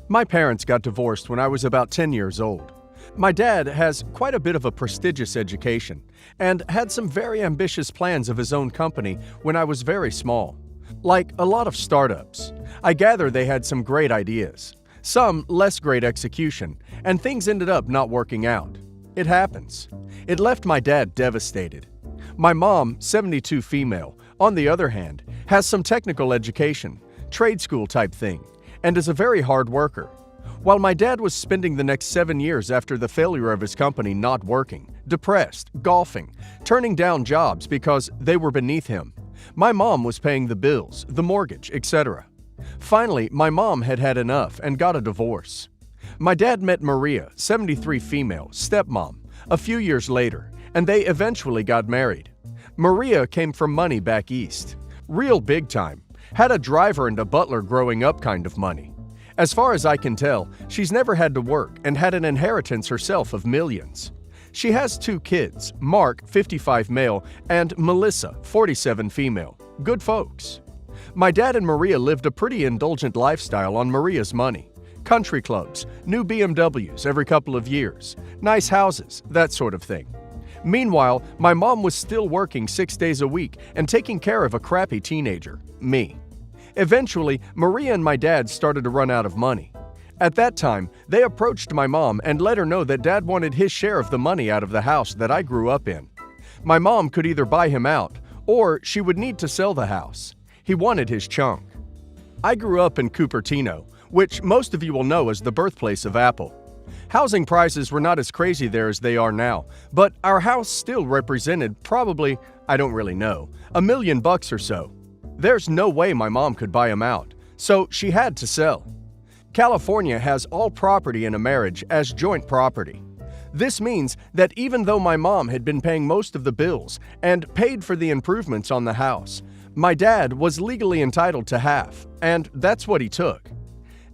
My parents got divorced when I was about 10 years old. My dad has quite a bit of a prestigious education and had some very ambitious plans of his own company when I was very small. Like a lot of startups, I gather they had some great ideas, some less great execution, and things ended up not working out. It happens. It left my dad devastated. My mom, 72 female, on the other hand, has some technical education, trade school type thing, and is a very hard worker. While my dad was spending the next 7 years after the failure of his company not working, depressed, golfing, turning down jobs because they were beneath him, my mom was paying the bills, the mortgage, etc. Finally, my mom had had enough and got a divorce. My dad met Maria, 73 female, stepmom, a few years later, and they eventually got married. Maria came from money back east. Real big time. Had a driver and a butler growing up kind of money. As far as I can tell, she's never had to work and had an inheritance herself of millions. She has 2 kids, Mark, 55 male, and Melissa, 47 female. Good folks. My dad and Maria lived a pretty indulgent lifestyle on Maria's money. Country clubs, new BMWs every couple of years, nice houses, that sort of thing. Meanwhile, my mom was still working 6 days a week and taking care of a crappy teenager, me. Eventually, Maria and my dad started to run out of money. At that time, they approached my mom and let her know that dad wanted his share of the money out of the house that I grew up in. My mom could either buy him out, or she would need to sell the house. He wanted his chunk. I grew up in Cupertino, which most of you will know as the birthplace of Apple. Housing prices were not as crazy there as they are now, but our house still represented probably, I don't really know, $1 million or so. There's no way my mom could buy him out, so she had to sell. California has all property in a marriage as joint property. This means that even though my mom had been paying most of the bills and paid for the improvements on the house, my dad was legally entitled to half, and that's what he took.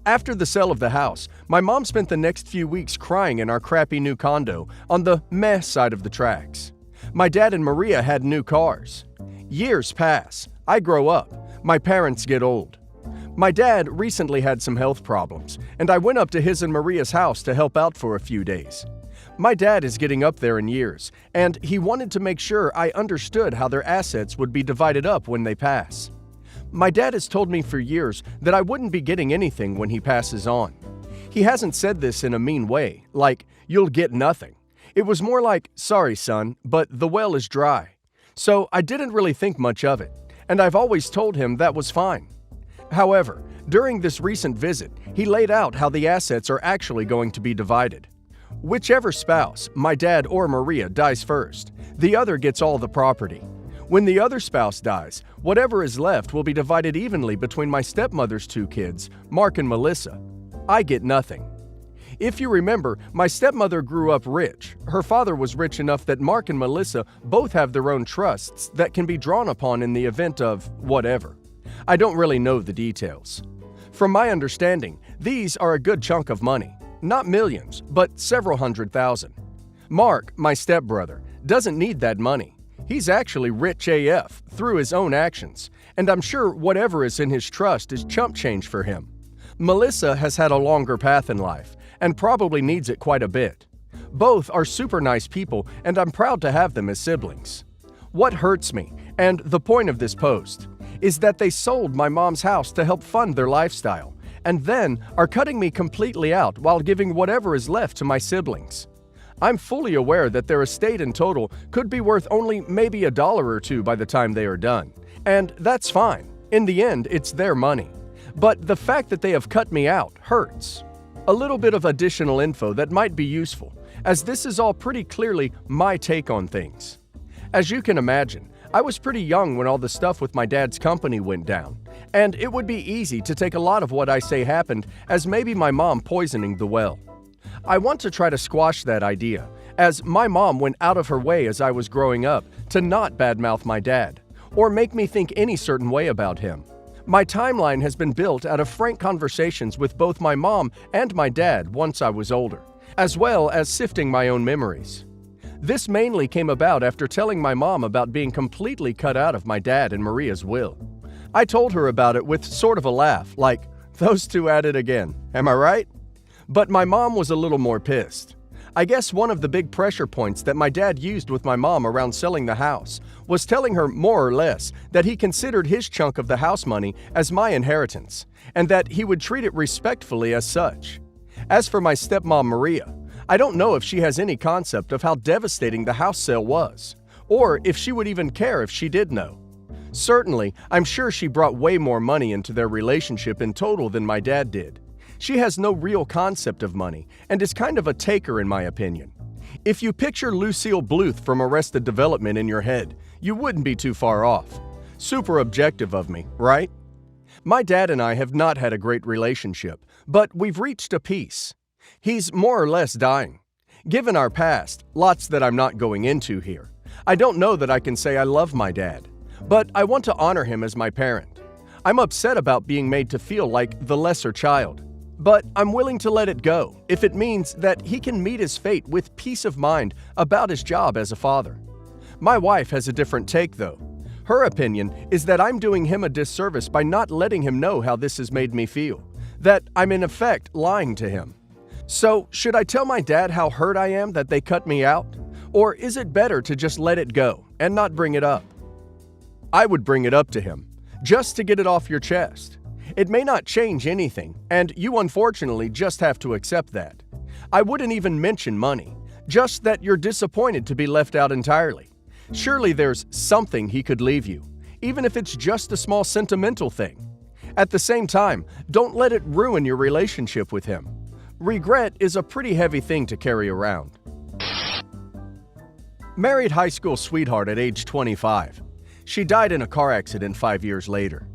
After the sale of the house, my mom spent the next few weeks crying in our crappy new condo on the meh side of the tracks. My dad and Maria had new cars. Years pass. I grow up. My parents get old. My dad recently had some health problems, and I went up to his and Maria's house to help out for a few days. My dad is getting up there in years, and he wanted to make sure I understood how their assets would be divided up when they pass. My dad has told me for years that I wouldn't be getting anything when he passes on. He hasn't said this in a mean way, like, you'll get nothing. It was more like, sorry son, but the well is dry. So I didn't really think much of it, and I've always told him that was fine. However, during this recent visit, he laid out how the assets are actually going to be divided. Whichever spouse, my dad or Maria, dies first, the other gets all the property. When the other spouse dies, whatever is left will be divided evenly between my stepmother's 2 kids, Mark and Melissa. I get nothing. If you remember, my stepmother grew up rich. Her father was rich enough that Mark and Melissa both have their own trusts that can be drawn upon in the event of whatever. I don't really know the details. From my understanding, these are a good chunk of money. Not millions, but several $100,000. Mark, my stepbrother, doesn't need that money. He's actually rich AF through his own actions, and I'm sure whatever is in his trust is chump change for him. Melissa has had a longer path in life and probably needs it quite a bit. Both are super nice people, and I'm proud to have them as siblings. What hurts me, and the point of this post, is that they sold my mom's house to help fund their lifestyle, and then are cutting me completely out while giving whatever is left to my siblings. I'm fully aware that their estate in total could be worth only maybe $1 or $2 by the time they are done, and that's fine. In the end, it's their money. But the fact that they have cut me out hurts. A little bit of additional info that might be useful, as this is all pretty clearly my take on things. As you can imagine, I was pretty young when all the stuff with my dad's company went down, and it would be easy to take a lot of what I say happened as maybe my mom poisoning the well. I want to try to squash that idea, as my mom went out of her way as I was growing up to not badmouth my dad, or make me think any certain way about him. My timeline has been built out of frank conversations with both my mom and my dad once I was older, as well as sifting my own memories. This mainly came about after telling my mom about being completely cut out of my dad and Maria's will. I told her about it with sort of a laugh, like, Those two at it again, am I right? But my mom was a little more pissed. I guess one of the big pressure points that my dad used with my mom around selling the house was telling her more or less that he considered his chunk of the house money as my inheritance, and that he would treat it respectfully as such. As for my stepmom Maria, I don't know if she has any concept of how devastating the house sale was, or if she would even care if she did know. Certainly, I'm sure she brought way more money into their relationship in total than my dad did. She has no real concept of money and is kind of a taker in my opinion. If you picture Lucille Bluth from Arrested Development in your head, you wouldn't be too far off. Super objective of me, right? My dad and I have not had a great relationship, but we've reached a peace. He's more or less dying. Given our past, lots that I'm not going into here, I don't know that I can say I love my dad, but I want to honor him as my parent. I'm upset about being made to feel like the lesser child, but I'm willing to let it go if it means that he can meet his fate with peace of mind about his job as a father. My wife has a different take though. Her opinion is that I'm doing him a disservice by not letting him know how this has made me feel, that I'm in effect lying to him. So, should I tell my dad how hurt I am that they cut me out? Or is it better to just let it go and not bring it up? I would bring it up to him, just to get it off your chest. It may not change anything, and you unfortunately just have to accept that. I wouldn't even mention money, just that you're disappointed to be left out entirely. Surely there's something he could leave you, even if it's just a small sentimental thing. At the same time, don't let it ruin your relationship with him. Regret is a pretty heavy thing to carry around. Married high school sweetheart at age 25. She died in a car accident 5 years later.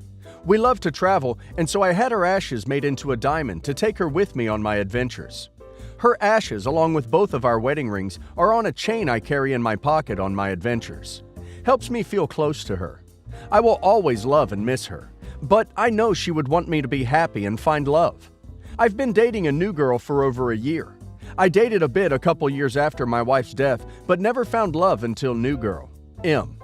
We love to travel, and so I had her ashes made into a diamond to take her with me on my adventures. Her ashes, along with both of our wedding rings, are on a chain I carry in my pocket on my adventures. Helps me feel close to her. I will always love and miss her, but I know she would want me to be happy and find love. I've been dating a new girl for over a year. I dated a bit a couple years after my wife's death, but never found love until new girl, M.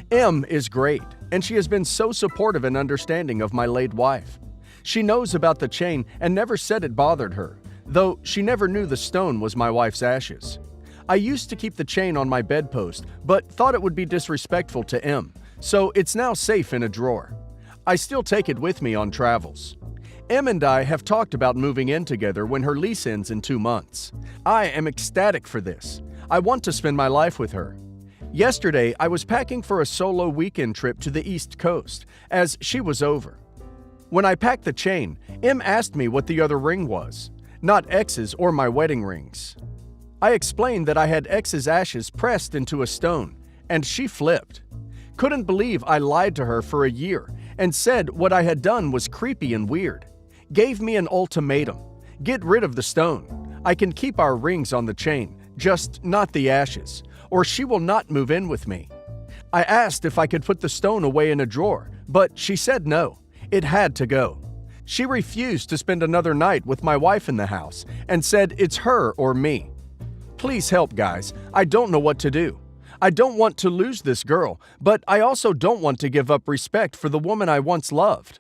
M is great, and she has been so supportive and understanding of my late wife. She knows about the chain and never said it bothered her, though she never knew the stone was my wife's ashes. I used to keep the chain on my bedpost, but thought it would be disrespectful to M, so it's now safe in a drawer. I still take it with me on travels. M and I have talked about moving in together when her lease ends in 2 months. I am ecstatic for this. I want to spend my life with her. Yesterday, I was packing for a solo weekend trip to the East Coast, as she was over. When I packed the chain, M asked me what the other ring was, not X's or my wedding rings. I explained that I had X's ashes pressed into a stone, and she flipped. Couldn't believe I lied to her for a year and said what I had done was creepy and weird. Gave me an ultimatum. Get rid of the stone. I can keep our rings on the chain, just not the ashes, or she will not move in with me. I asked if I could put the stone away in a drawer, but she said no. It had to go. She refused to spend another night with my wife in the house and said it's her or me. Please help, guys. I don't know what to do. I don't want to lose this girl, but I also don't want to give up respect for the woman I once loved.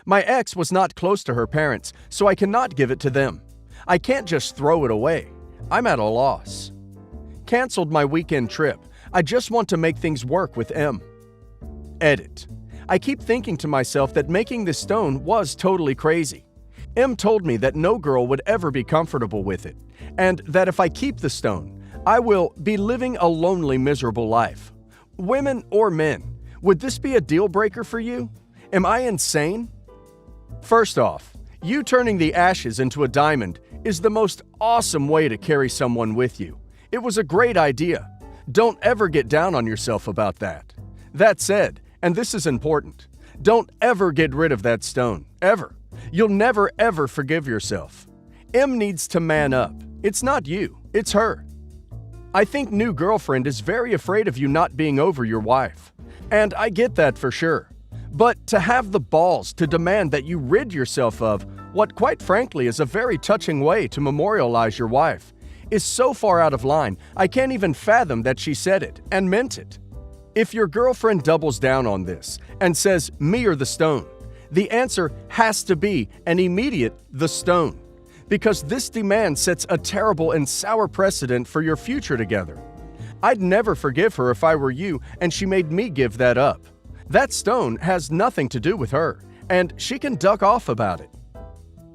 My ex was not close to her parents, so I cannot give it to them. I can't just throw it away. I'm at a loss. Canceled my weekend trip. I just want to make things work with M. Edit. I keep thinking to myself that making this stone was totally crazy. M told me that no girl would ever be comfortable with it, and that if I keep the stone, I will be living a lonely, miserable life. Women or men, would this be a deal breaker for you? Am I insane? First off, you turning the ashes into a diamond is the most awesome way to carry someone with you. It was a great idea. Don't ever get down on yourself about that. That said, and this is important, don't ever get rid of that stone, ever. You'll never ever forgive yourself. M needs to man up. It's not you, it's her. I think new girlfriend is very afraid of you not being over your wife. And I get that for sure. But to have the balls to demand that you rid yourself of what quite frankly is a very touching way to memorialize your wife is so far out of line, I can't even fathom that she said it and meant it. If your girlfriend doubles down on this and says me or the stone, The answer has to be an immediate the stone, because this demand sets a terrible and sour precedent for your future together. I'd never forgive her if I were you and she made me give that up. That stone has nothing to do with her, and she can duck off about it.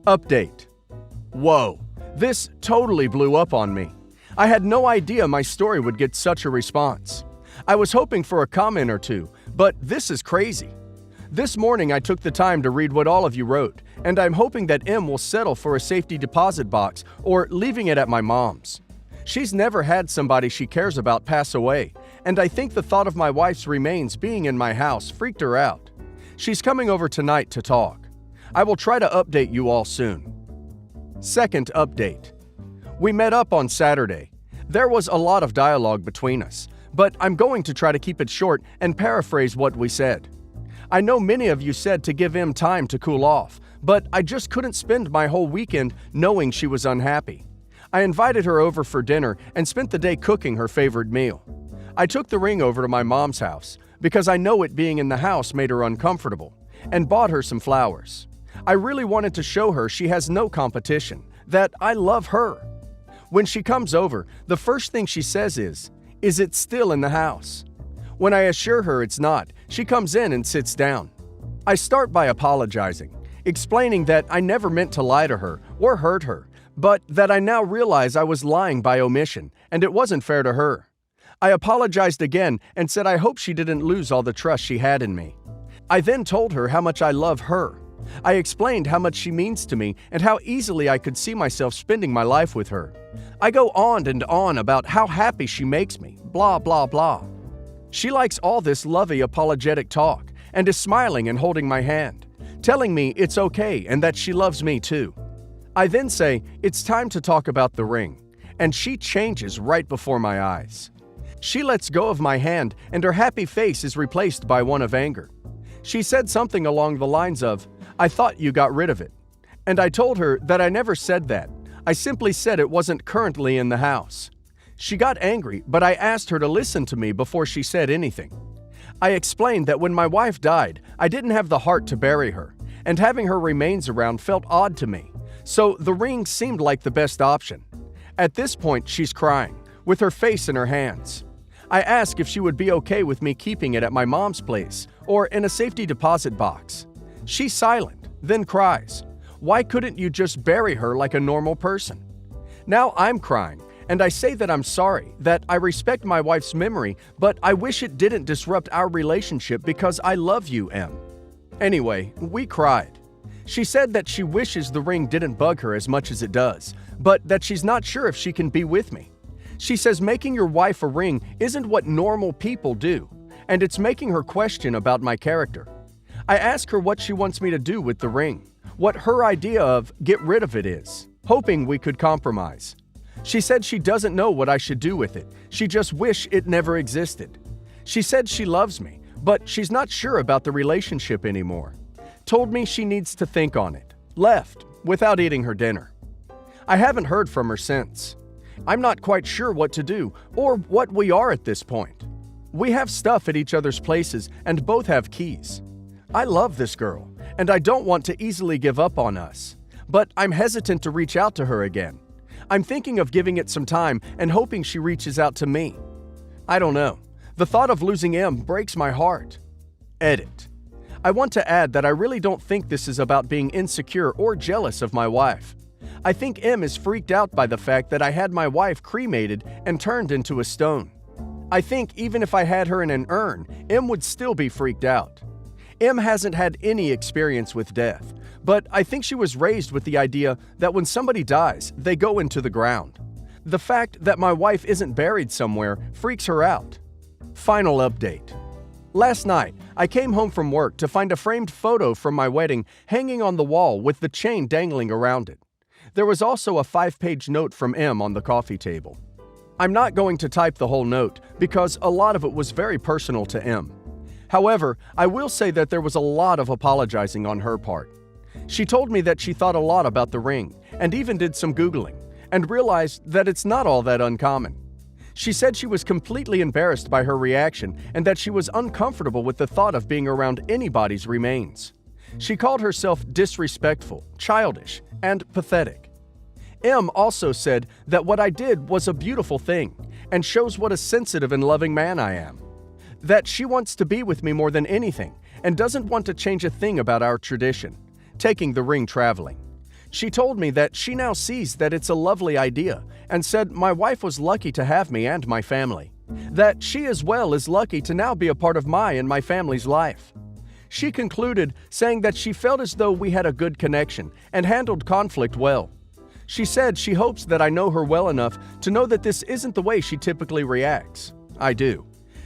Update. Whoa, this totally blew up on me. I had no idea my story would get such a response. I was hoping for a comment or two, but this is crazy. This morning I took the time to read what all of you wrote, and I'm hoping that M will settle for a safety deposit box or leaving it at my mom's. She's never had somebody she cares about pass away, and I think the thought of my wife's remains being in my house freaked her out. She's coming over tonight to talk. I will try to update you all soon. Second update. We met up on Saturday. There was a lot of dialogue between us, but I'm going to try to keep it short and paraphrase what we said. I know many of you said to give M time to cool off, but I just couldn't spend my whole weekend knowing she was unhappy. I invited her over for dinner and spent the day cooking her favorite meal. I took the ring over to my mom's house because I know it being in the house made her uncomfortable, and bought her some flowers. I really wanted to show her she has no competition, that I love her. When she comes over, the first thing she says is it still in the house? When I assure her it's not, she comes in and sits down. I start by apologizing, explaining that I never meant to lie to her or hurt her, but that I now realize I was lying by omission and it wasn't fair to her. I apologized again and said I hope she didn't lose all the trust she had in me. I then told her how much I love her. I explained how much she means to me and how easily I could see myself spending my life with her. I go on and on about how happy she makes me, blah blah blah. She likes all this lovey apologetic talk and is smiling and holding my hand, telling me it's okay and that she loves me too. I then say it's time to talk about the ring, and she changes right before my eyes. She lets go of my hand and her happy face is replaced by one of anger. She said something along the lines of, "I thought you got rid of it." And I told her that I never said that. I simply said it wasn't currently in the house. She got angry, but I asked her to listen to me before she said anything. I explained that when my wife died, I didn't have the heart to bury her, and having her remains around felt odd to me, so the ring seemed like the best option. At this point, she's crying, with her face in her hands. I ask if she would be okay with me keeping it at my mom's place or in a safety deposit box. She's silent, then cries. Why couldn't you just bury her like a normal person? Now I'm crying, and I say that I'm sorry, that I respect my wife's memory, but I wish it didn't disrupt our relationship because I love you, M. Anyway, we cried. She said that she wishes the ring didn't bug her as much as it does, but that she's not sure if she can be with me. She says making your wife a ring isn't what normal people do, and it's making her question about my character. I ask her what she wants me to do with the ring, what her idea of get rid of it is, hoping we could compromise. She said she doesn't know what I should do with it. She just wish it never existed. She said she loves me, but she's not sure about the relationship anymore. Told me she needs to think on it. Left, without eating her dinner. I haven't heard from her since. I'm not quite sure what to do, or what we are at this point. We have stuff at each other's places, and both have keys. I love this girl, and I don't want to easily give up on us, but I'm hesitant to reach out to her again. I'm thinking of giving it some time and hoping she reaches out to me. I don't know. The thought of losing M breaks my heart. Edit. I want to add that I really don't think this is about being insecure or jealous of my wife. I think M is freaked out by the fact that I had my wife cremated and turned into a stone. I think even if I had her in an urn, M would still be freaked out. M hasn't had any experience with death, but I think she was raised with the idea that when somebody dies, they go into the ground. The fact that my wife isn't buried somewhere freaks her out. Final update. Last night, I came home from work to find a framed photo from my wedding hanging on the wall with the chain dangling around it. There was also a 5-page note from M on the coffee table. I'm not going to type the whole note because a lot of it was very personal to M. However, I will say that there was a lot of apologizing on her part. She told me that she thought a lot about the ring and even did some Googling and realized that it's not all that uncommon. She said she was completely embarrassed by her reaction and that she was uncomfortable with the thought of being around anybody's remains. She called herself disrespectful, childish, and pathetic. M also said that what I did was a beautiful thing and shows what a sensitive and loving man I am. That she wants to be with me more than anything and doesn't want to change a thing about our tradition, taking the ring traveling. She told me that she now sees that it's a lovely idea and said my wife was lucky to have me and my family. That she as well is lucky to now be a part of my and my family's life. She concluded saying that she felt as though we had a good connection and handled conflict well. She said she hopes that I know her well enough to know that this isn't the way she typically reacts. I do.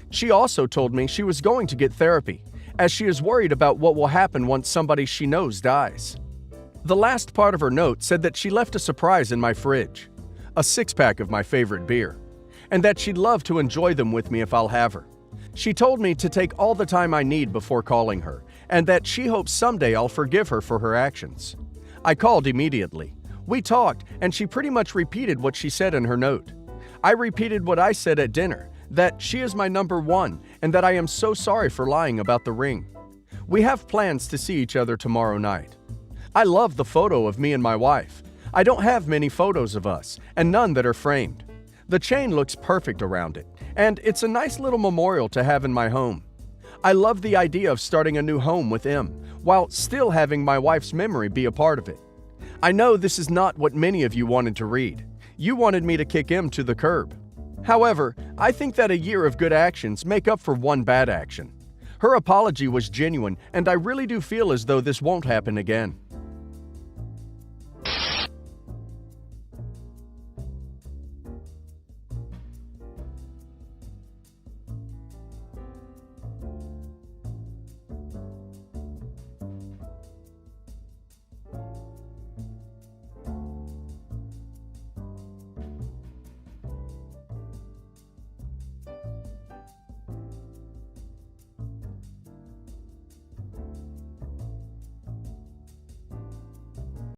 She also told me she was going to get therapy, as she is worried about what will happen once somebody she knows dies. The last part of her note said that she left a surprise in my fridge, a six-pack of my favorite beer, and that she'd love to enjoy them with me if I'll have her. She told me to take all the time I need before calling her, and that she hopes someday I'll forgive her for her actions. I called immediately. We talked, and she pretty much repeated what she said in her note. I repeated what I said at dinner, that she is my number one, and that I am so sorry for lying about the ring. We have plans to see each other tomorrow night. I love the photo of me and my wife. I don't have many photos of us, and none that are framed. The chain looks perfect around it, and it's a nice little memorial to have in my home. I love the idea of starting a new home with M, while still having my wife's memory be a part of it. I know this is not what many of you wanted to read. You wanted me to kick M to the curb. However, I think that a year of good actions make up for one bad action. Her apology was genuine, and I really do feel as though this won't happen again.